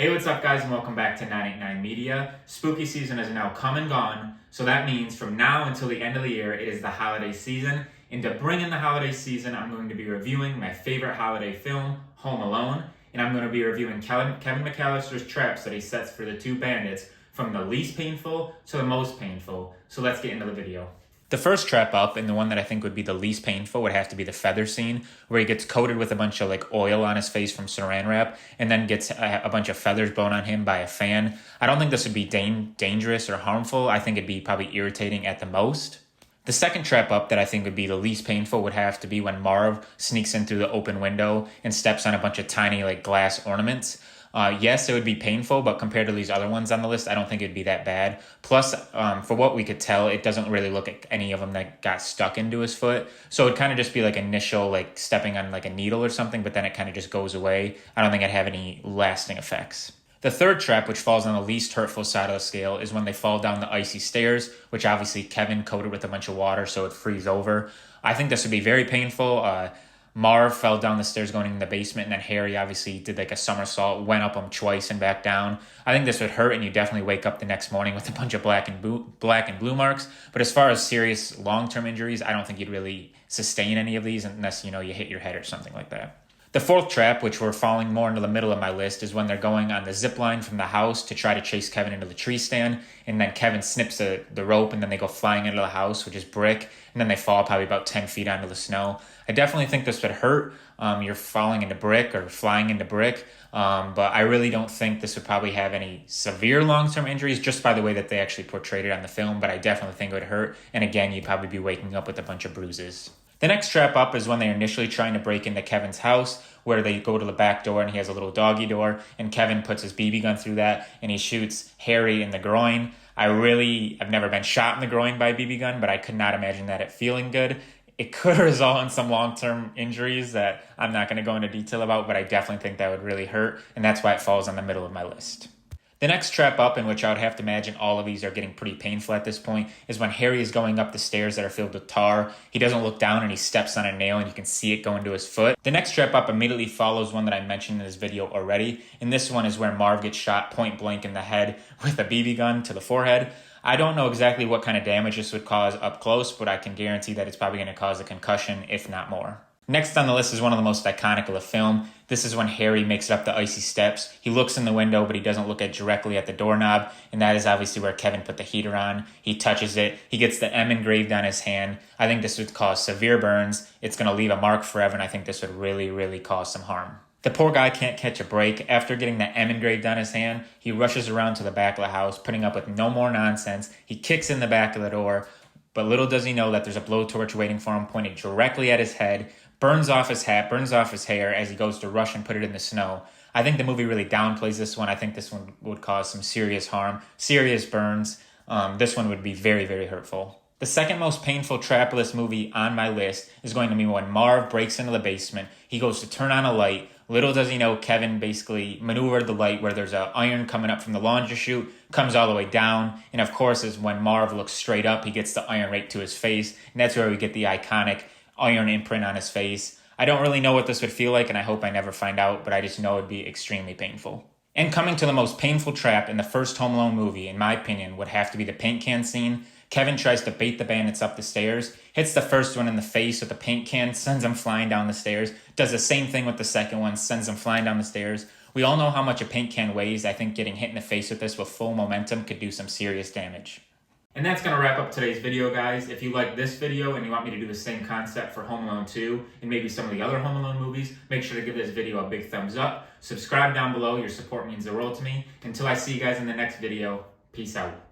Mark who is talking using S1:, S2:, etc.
S1: Hey, what's up guys, and welcome back to 989 Media. Spooky season is now come and gone, so that means from now until the end of the year, it is the holiday season. And to bring in the holiday season, I'm going to be reviewing my favorite holiday film, Home Alone, and I'm going to be reviewing Kevin McAllister's traps that he sets for the two bandits from the least painful to the most painful. So let's get into the video. The first trap up, and the one that I think would be the least painful, would have to be the feather scene, where he gets coated with a bunch of oil on his face from saran wrap, and then gets a bunch of feathers blown on him by a fan. I don't think this would be dangerous or harmful. I think it'd be probably irritating at the most. The second trap up that I think would be the least painful would have to be when Marv sneaks in through the open window and steps on a bunch of tiny glass ornaments. Yes, it would be painful, but compared to these other ones on the list, I don't think it'd be that bad. Plus, for what we could tell, it doesn't really look like any of them that got stuck into his foot. So it'd kind of just be initial, stepping on a needle or something, but then it kind of just goes away. I don't think it'd have any lasting effects. The third trap, which falls on the least hurtful side of the scale, is when they fall down the icy stairs, which obviously Kevin coated with a bunch of water so it freeze over. I think this would be very painful. Marv fell down the stairs going in the basement, and then Harry obviously did a somersault, went up them twice and back down. I think this would hurt, and you definitely wake up the next morning with a bunch of black and blue marks. But as far as serious long-term injuries, I don't think you'd really sustain any of these unless, you hit your head or something like that. The fourth trap, which we're falling more into the middle of my list, is when they're going on the zip line from the house to try to chase Kevin into the tree stand, and then Kevin snips the rope, and then they go flying into the house, which is brick, and then they fall probably about 10 feet onto the snow. I definitely think this would hurt. You're falling into brick or flying into brick, but I really don't think this would probably have any severe long-term injuries just by the way that they actually portrayed it on the film, but I definitely think it would hurt, and again, you'd probably be waking up with a bunch of bruises. The next trap up is when they're initially trying to break into Kevin's house, where they go to the back door and he has a little doggy door, and Kevin puts his BB gun through that and he shoots Harry in the groin. I've never been shot in the groin by a BB gun, but I could not imagine that it feeling good. It could result in some long-term injuries that I'm not going to go into detail about, but I definitely think that would really hurt, and that's why it falls on the middle of my list. The next trap up, in which I would have to imagine all of these are getting pretty painful at this point, is when Harry is going up the stairs that are filled with tar. He doesn't look down and he steps on a nail and you can see it go into his foot. The next trap up immediately follows one that I mentioned in this video already, and this one is where Marv gets shot point blank in the head with a BB gun to the forehead. I don't know exactly what kind of damage this would cause up close, but I can guarantee that it's probably going to cause a concussion, if not more. Next on the list is one of the most iconic of the film. This is when Harry makes it up the icy steps. He looks in the window, but he doesn't look directly at the doorknob, and that is obviously where Kevin put the heater on. He touches it. He gets the M engraved on his hand. I think this would cause severe burns. It's going to leave a mark forever, and I think this would really, really cause some harm. The poor guy can't catch a break. After getting the M engraved on his hand, he rushes around to the back of the house, putting up with no more nonsense. He kicks in the back of the door, but little does he know that there's a blowtorch waiting for him pointed directly at his head, burns off his hat, burns off his hair as he goes to rush and put it in the snow. I think the movie really downplays this one. I think this one would cause some serious harm, serious burns. This one would be very, very hurtful. The second most painful trap of this movie on my list is going to be when Marv breaks into the basement. He goes to turn on a light. Little does he know, Kevin basically maneuvered the light where there's an iron coming up from the laundry chute, comes all the way down, and of course is when Marv looks straight up, he gets the iron right to his face, and that's where we get the iconic iron imprint on his face. I don't really know what this would feel like, and I hope I never find out, but I just know it'd be extremely painful. And coming to the most painful trap in the first Home Alone movie, in my opinion, would have to be the paint can scene. Kevin tries to bait the bandits up the stairs, hits the first one in the face with the paint can, sends him flying down the stairs, does the same thing with the second one, sends him flying down the stairs. We all know how much a paint can weighs. I think getting hit in the face with this with full momentum could do some serious damage. And that's going to wrap up today's video, guys. If you like this video and you want me to do the same concept for Home Alone 2 and maybe some of the other Home Alone movies, make sure to give this video a big thumbs up. Subscribe down below. Your support means the world to me. Until I see you guys in the next video, peace out.